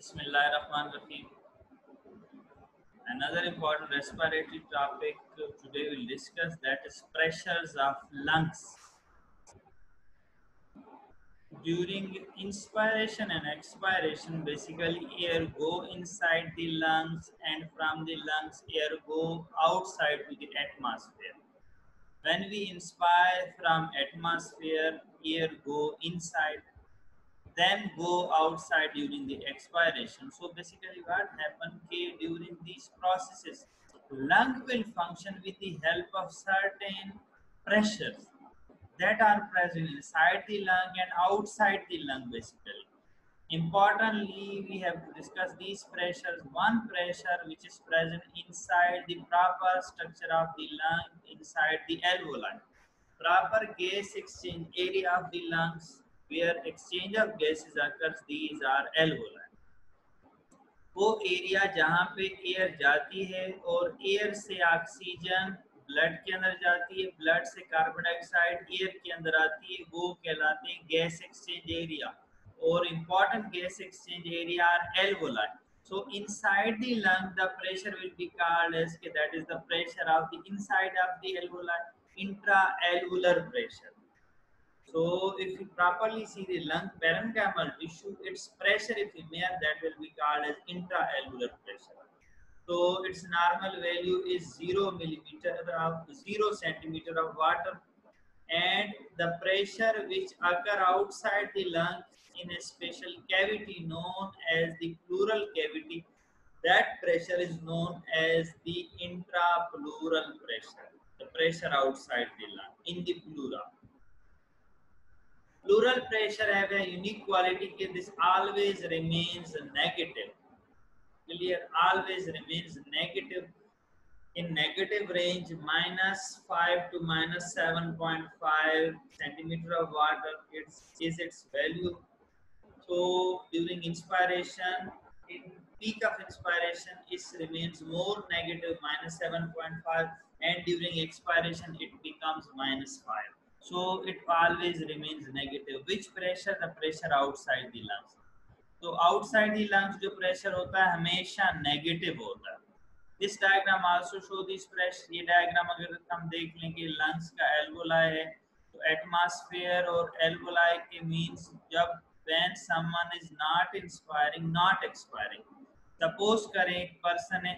Bismillahirrahmanirrahim. Another important respiratory topic today we'll discuss, that is pressures of lungs. During inspiration and expiration, basically air go inside the lungs and from the lungs air go outside to the atmosphere. When we inspire from atmosphere, air go inside, then go outside during the expiration. So basically what happens during these processes, lung will function with the help of certain pressures that are present inside the lung and outside the lung basically. Importantly, we have to discuss these pressures. One pressure which is present inside the proper structure of the lung, inside the alveoli. Proper gas exchange area of the lungs, where exchange of gases occurs, these are alveoli. वो area जहाँ पे air जाती है और air से oxygen blood के अंदर जाती है, ब्लड से कार्बन डाइऑक्साइड एयर के अंदर आती है, वो कहलाते हैं गैस एक्सचेंज एरिया. और important gas exchange area are alveoli. So inside the lung, the pressure will be called as, that is the pressure of the inside of the alveoli, intraalveolar pressure. So if you properly see the lung parenchymal tissue, its pressure if we measure, that will be called as intraalveolar pressure. So its normal value is 0 millimeter of 0 centimeter of water, and the pressure which occur outside the lung in a special cavity known as the pleural cavity, that pressure is known as the intrapleural pressure, the pressure outside the lung in the pleura. Pleural pressure have a unique quality that this always remains negative. Clear? Always remains negative. In negative range, -5 to -7.5 centimeter of water is its value. So during inspiration, in peak of inspiration, it remains more negative, -7.5, and during expiration it becomes -5. So it always remains negative. Which pressure? The pressure outside the lungs. तो outside the lungs जो pressure होता है हमेशा negative होता है. This diagram also show this pressure. ये diagram अगर हम देख लें कि lungs का alveoli है, तो atmosphere और alveoli के means जब when someone is not inspiring, not expiring. Suppose करें एक person है,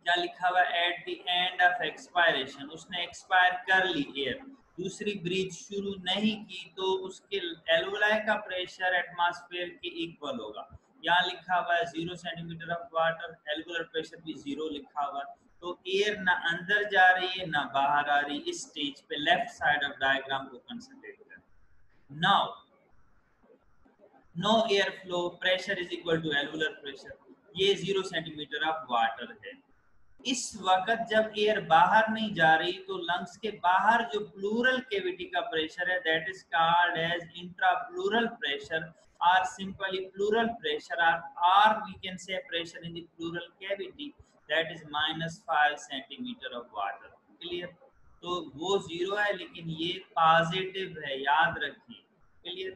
क्या लिखा हुआ at the end of expiration, उसने expire कर ली air, दूसरी ब्रीथ शुरू नहीं की, तो उसके alveoli का pressure atmosphere के equal होगा. यहाँ लिखा हुआ है 0 centimetre of water, alveolar pressure भी 0 लिखा हुआ है. तो एयर ना अंदर जा रही है ना बाहर आ रही. इस स्टेज पे लेफ्ट साइड ऑफ डायग्राम को कंसंट्रेट करें. Now no air flow, pressure is equal to alveolar pressure. ये 0 सेंटीमीटर ऑफ वाटर है. इस वक्त जब एयर बाहर नहीं जा रही, तो लंग्स के बाहर जो प्लूरल कैविटी का प्रेशर है, that is called as intrapleural pressure or simply pleural pressure, or we can say pressure in the pleural cavity, that is -5 centimeter of water. Clear? तो वो 0 है लेकिन ये पॉजिटिव है, याद रखिए. क्लियर?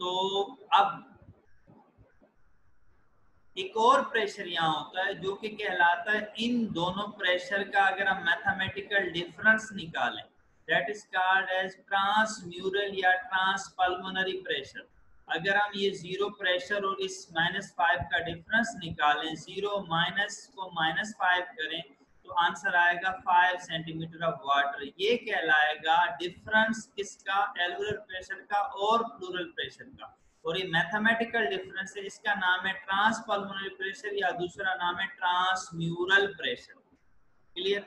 तो अब एक और प्रेशर यहाँ होता है जो कि कहलाता है, इन दोनों प्रेशर का अगर हम मैथमेटिकल डिफरेंस निकालें, that is called as transmural या transpulmonary pressure. अगर हम ये 0 प्रेशर और इस -5 का डिफरेंस निकालें, 0 माइनस को -5 करें, तो आंसर आएगा 5 सेंटीमीटर ऑफ वाटर. ये कहलाएगा डिफरेंस किसका? एल्वुलर प्रेशर का और प्लूरल प्रेशर का. और ये मैथमेटिकल डिफरेंस है, इसका नाम है ट्रांसपल्मोनरी प्रेशर या दूसरा नाम है ट्रांसम्यूरल प्रेशर. क्लियर?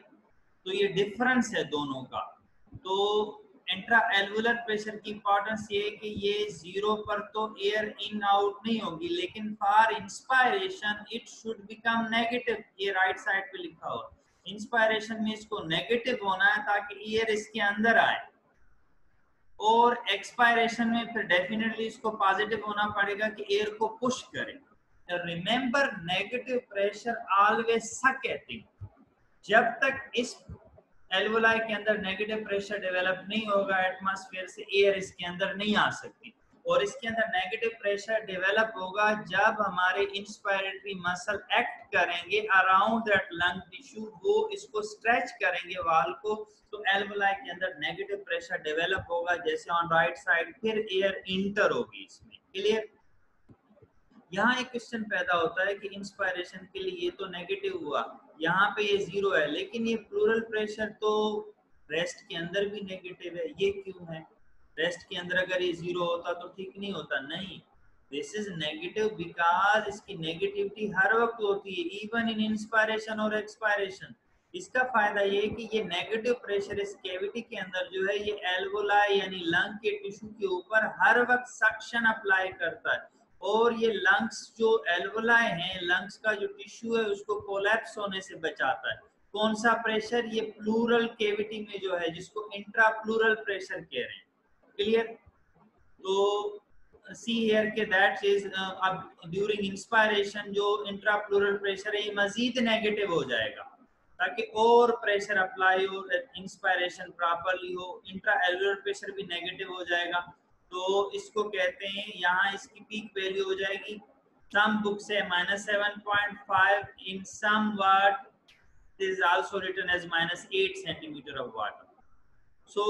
तो ये डिफरेंस है दोनों का. तो इंट्रा एल्वुलर प्रेशर की इंपॉर्टेंस ये है कि ये 0 पर तो एयर इन आउट नहीं होगी, लेकिन for inspiration it should become negative. ये राइट साइड पे लिखा हुआ, इंस्पायरेशन में इसको नेगेटिव होना है ताकि एयर इसके अंदर आए, और एक्सपायरेशन में फिर डेफिनेटली इसको पॉजिटिव होना पड़ेगा कि एयर को पुश करे. Remember negative pressure always sucking. जब तक इस एल्वोलाई के अंदर नेगेटिव प्रेशर डेवलप नहीं होगा, एटमॉस्फेयर से एयर इसके अंदर नहीं आ सकती। और इसके अंदर नेगेटिव प्रेशर डेवलप होगा जब हमारे इंस्पायरेटरी मसल एक्ट करेंगे अराउंड दैट लंग टिश्यू, वो इसको स्ट्रेच करेंगे वाल को, तो एल्वोलाई के अंदर नेगेटिव प्रेशर डेवलप होगा जैसे ऑन राइट साइड, फिर एयर इंटर होगी इसमें। क्लियर? यहाँ एक क्वेश्चन पैदा होता है कि इंस्पायरेशन के लिए ये तो नेगेटिव हुआ, यहाँ पे ये जीरो है, लेकिन ये प्लूरल प्रेशर तो रेस्ट के अंदर भी नेगेटिव है, ये क्यों है? रेस्ट के अंदर अगर ये जीरो होता तो ठीक नहीं होता? नहीं, दिस इज नेगेटिव बिकॉज इसकी नेगेटिविटी हर वक्त होती है, इवन इन इंस्पायरेशन और एक्सपायरेशन। इसका फायदा ये है कि ये नेगेटिव प्रेशर इस कैविटी के अंदर जो है ये एल्वोलाई यानी लंग के टिश्यू के ऊपर हर वक्त सक्शन अप्लाई करता है, और ये लंग्स जो एल्वोलाई हैं, लंग्स का जो टिश्यू है उसको कोलैप्स होने से बचाता है। कौन सा प्रेशर? ये प्लूरल कैविटी में जो है, जिसको इंट्रा प्लूरल प्रेशर कह रहे हैं। क्लियर? तो सी हियर के दैट इज अब ड्यूरिंग इंस्पायरेशन जो इंट्रा प्लूरल प्रेशर है ये मजीद नेगेटिव हो जाएगा ताकि और प्रेशर अप्लाई हो, इंस्पायरेशन प्रॉपर्ली हो, इंट्रा एल्वुलर प्रेशर भी नेगेटिव हो जाएगा। तो इसको कहते हैं, यहाँ इसकी पीक वैल्यू हो जाएगी, सम बुक से -7.5, in some word this is also written as -8 centimetre of water. So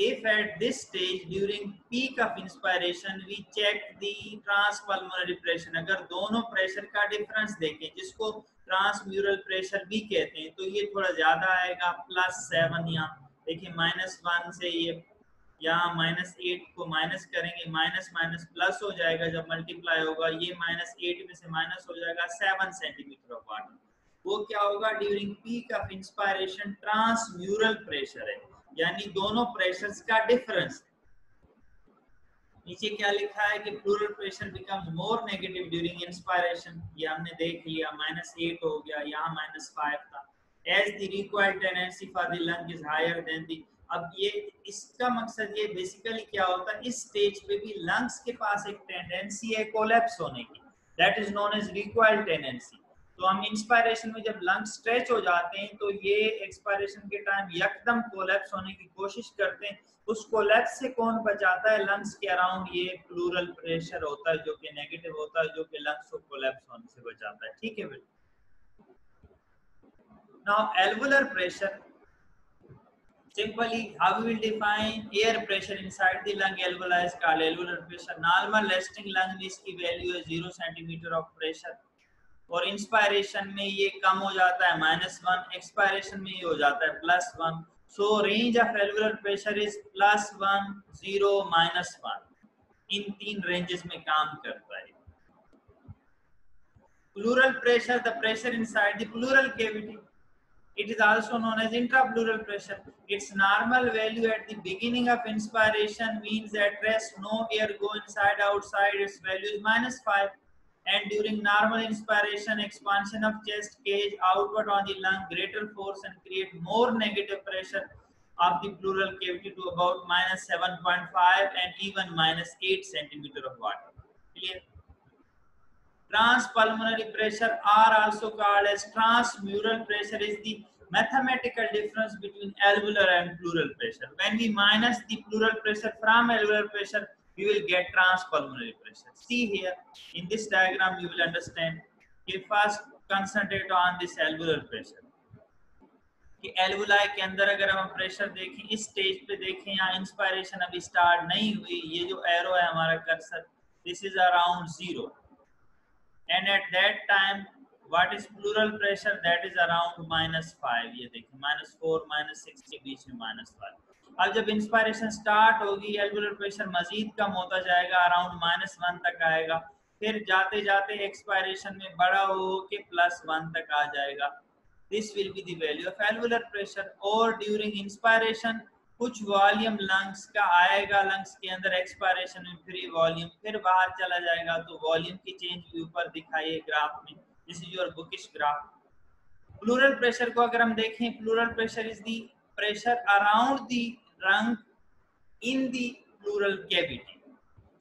if at this stage during peak of inspiration we check the transpulmonary pressure, अगर दोनों प्रेशर का डिफरेंस देखें जिसको ट्रांसम्यूरल प्रेशर भी कहते हैं, तो ये थोड़ा ज्यादा आएगा, +7। यहाँ देखिए -1 से ये यहाँ -8 को माइनस करेंगे, माइनस माइनस प्लस हो जाएगा, जब मल्टीप्लाई होगा ये -8 में से माइनस हो जाएगा 7 सेंटीमीटर ऑफ वाटर। वो क्या होगा? During peak of inspiration transmural pressure है, यानी दोनों प्रेशर्स का डिफरेंस। नीचे क्या लिखा है कि plural pressure becomes more negative during inspiration, ये हमने देख लिया, -8 हो गया, यहाँ -5 था। As the required tendency for the lung is higher than the, अब ये इसका मकसद ये बेसिकली क्या होता है, इस स्टेज पे भी लंग्स के पास एक टेंडेंसी है कोलैप्स होने की, that is known as required tendency. तो हम इंस्पायरेशन में जब लंग स्ट्रेच हो जाते हैं तो ये एक्सपायरेशन के टाइम यकदम कोलैप्स होने की कोशिश करते हैं। उस कोलैप्स से कौन बचाता है? लंग्स के अराउंड ये प्लूरल प्रेशर होता है जो कि नेगेटिव होता है, जो कि लंग्स को कोलैप्स होने से बचाता है। ठीक है बेटा? Now alveolar pressure, simply how we will define air pressure inside the lung alveoli is called alveolar pressure. Normal resting lung में इसकी वैल्यू है 0 सेंटीमीटर ऑफ प्रेशर, और इंस्पायरेशन में ये कम हो जाता है -1, एक्सपायरेशन में ये हो जाता है +1। सो range of alveolar pressure is +1, 0, -1, इन तीन रेंजेस में काम करता है। Plural pressure, the pressure inside the pleural cavity, it is also known as intrapleural pressure. Its normal value at the beginning of inspiration means at rest no air go inside outside, its value is -5, and during normal inspiration expansion of chest cage outward on the lung greater force and create more negative pressure of the pleural cavity to about -7.5 and even -8 centimeter of water. Clear? Transpulmonary pressure are also called as transmural pressure, is the mathematical difference between alveolar and pleural pressure. When we minus the pleural pressure from alveolar pressure, we will get transpulmonary pressure. See here in this diagram you will understand. Okay, first concentrate on this alveolar pressure. कि alveoli के अंदर अगर हम pressure देखें, इस stage पे देखें, यहाँ इंस्पायरेशन अभी स्टार्ट नहीं हुई, ये जो एरो है हमारा cursor, this is around 0, and at that time what is pleural pressure, that is around -5। ये देखिए -4 -6 के बीच में -5। अब जब इंस्पायरेशन स्टार्ट होगी एल्वुलर प्रेशर मजीद कम होता जाएगा, अराउंड -1 तक आएगा, फिर जाते जाते एक्सपायरेशन में बड़ा हो के +1 तक आ जाएगा। This will be the value of alveolar pressure. और ड्यूरिंग इंस्पायरेशन कुछ वॉल्यूम लंग्स का आएगा, लंग्स के अंदर एक्सपायरेशन में फ्री वॉल्यूम, फिर बाहर चला जाएगा, तो वॉल्यूम की चेंज भी ऊपर दिखाइए ग्राफ में, this is your bookish graph. Plural pressure को अगर हम देखें, plural pressure is the pressure around the lung in the pleural cavity.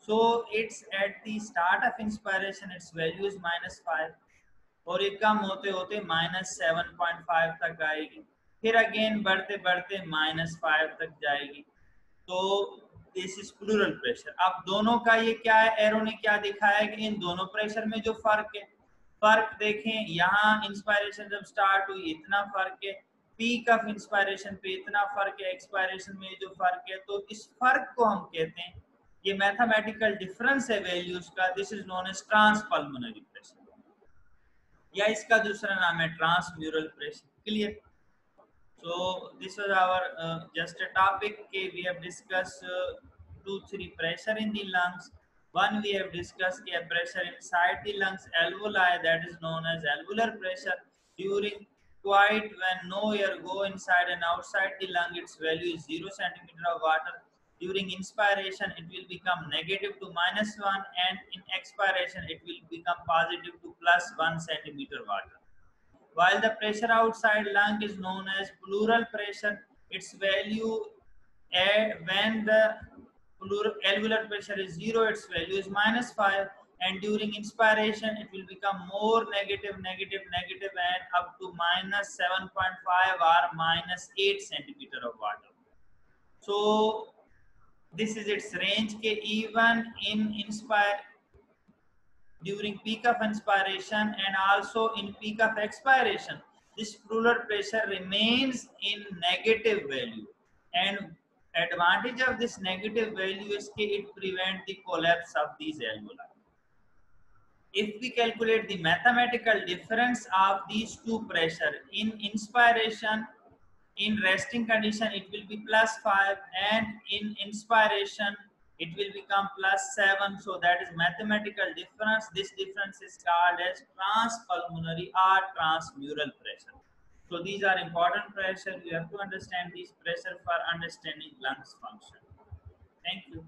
So it's at the start of inspiration it's value is -5, और ये कम होते होते -7.5 तक आएगी, फिर अगेन बढ़ते बढ़ते -5 तक जाएगी। तो दिस इज प्लूरल प्रेशर। अब दोनों का ये क्या है, एरो ने क्या दिखाया है कि इन दोनों प्रेशर में जो फर्क है, फर्क देखें, यहाँ इंस्पायरेशन जब स्टार्ट हुई इतना फर्क है, पीक ऑफ इंस्पायरेशन पे इतना फर्क है, एक्सपायरेशन में जो फर्क है, तो इस फर्क को हम कहते हैं, ये मैथमेटिकल डिफरेंस है वैल्यूज का, this is known as transpulmonary pressure, या इसका दूसरा नाम है transmural pressure. Clear? So this was our just a topic. Okay, we have discussed 2 3 pressure in the lungs. One, we have discussed a pressure inside the lungs alveoli, that is known as alveolar pressure. During quiet, when no air go inside and outside the lung, its value is 0 centimeter of water. During inspiration it will become negative to -1, and in expiration it will become positive to +1 centimeter water. While the pressure outside lung is known as pleural pressure, its value when the alveolar pressure is 0, its value is -5, and during inspiration it will become more negative, negative, negative, and up to -7.5 or -8 centimeter of water. So this is its range. के even in inspire during peak of inspiration and also in peak of expiration, this pleural pressure remains in negative value, and advantage of this negative value is that it prevents the collapse of these alveoli. If we calculate the mathematical difference of these two pressure, in inspiration, in resting condition it will be +5, and in inspiration it will become +7. So that is mathematical difference. This difference is called as transpulmonary or transmural pressure. So these are important pressure. You have to understand these pressure for understanding lungs function. Thank you.